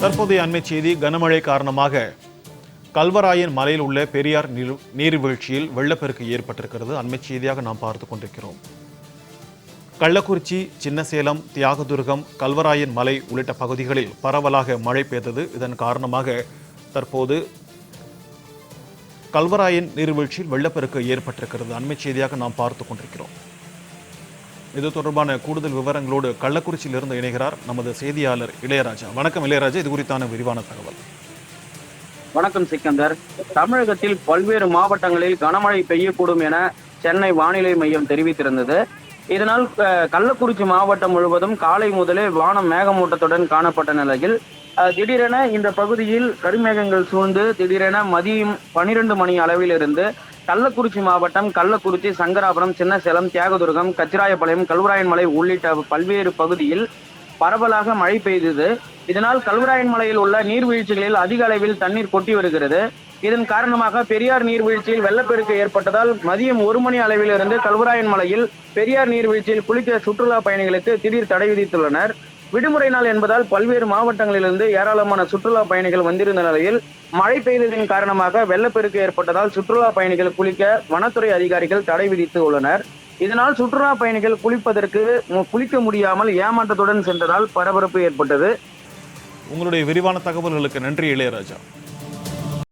தற்போதைய அண்மை செய்தி. கனமழை காரணமாக கல்வராயன் மலையில் உள்ள பெரியார் நீர்வீழ்ச்சியில் வெள்ளப்பெருக்கு ஏற்பட்டிருக்கிறது. அண்மை செய்தியாக நாம் பார்த்து கொண்டிருக்கிறோம். கள்ளக்குறிச்சி, சின்னசேலம், தியாகதுர்கம், கல்வராயன் மலை உள்ளிட்ட பகுதிகளில் பரவலாக மழை பெய்தது. இதன் காரணமாக தற்போது கல்வராயன் நீர்வீழ்ச்சியில் வெள்ளப்பெருக்கு ஏற்பட்டிருக்கிறது. அண்மை செய்தியாக நாம் பார்த்து கொண்டிருக்கிறோம். இது தொடர்பான கூடுதல் விவரங்களோடு கள்ளக்குறிச்சியிலிருந்து இணைகிறார் நமது செய்தியாளர் இளையராஜா. வணக்கம் இளையராஜா, இது குறித்தான விரிவான தகவல். வணக்கம் சிக்கந்தர். தமிழகத்தில் பல்வேறு மாவட்டங்களில் கனமழை பெய்யக்கூடும் என சென்னை வானிலை மையம் தெரிவித்திருந்தது. இதனால் கள்ளக்குறிச்சி மாவட்டம் முழுவதும் காலை முதலே வானம் மேகமூட்டத்துடன் காணப்பட்ட நிலையில் திடீரென இந்த பகுதியில் கருமேகங்கள் சூழ்ந்து திடீரென மதியம் 12 மணி அளவிலிருந்து கள்ளக்குறிச்சி மாவட்டம் கள்ளக்குறிச்சி, சங்கராபுரம், சின்னசேலம், தியாகதுர்கம், கச்சிராயபாளையம், கல்வராயன் மலை உள்ளிட்ட பல்வேறு பகுதியில் பரவலாக மழை பெய்தது. இதனால் கல்வராயன் மலையில் உள்ள நீர்வீழ்ச்சிகளில் அதிக அளவில் தண்ணீர் கொட்டி வருகிறது. இதன் காரணமாக பெரியார் நீர்வீழ்ச்சியில் வெள்ளப்பெருக்கு ஏற்பட்டதால் மதியம் 1 மணி அளவிலிருந்து கல்வராயன் மலையில் பெரியார் நீர்வீழ்ச்சியில் குளிக்க சுற்றுலா பயணிகளுக்கு திடீர் தடை விதித்துள்ளனர். விடுமுறை நாள் என்பதால் பல்வேறு மாவட்டங்களிலிருந்து ஏராளமான சுற்றுலா பயணிகள் வந்திருந்த நிலையில் மழை பெய்ததின் காரணமாக வெள்ளப்பெருக்கு ஏற்பட்டதால் சுற்றுலா பயணிகள் குளிக்க வனத்துறை அதிகாரிகள் தடை விதித்து உள்ளனர். இதனால் சுற்றுலா பயணிகள் குளிக்க முடியாமல் ஏமாற்றத்துடன் சென்றதால் பரபரப்பு ஏற்பட்டது. உங்களுடைய விரிவான தகவல்களுக்கு நன்றி இளையராஜா.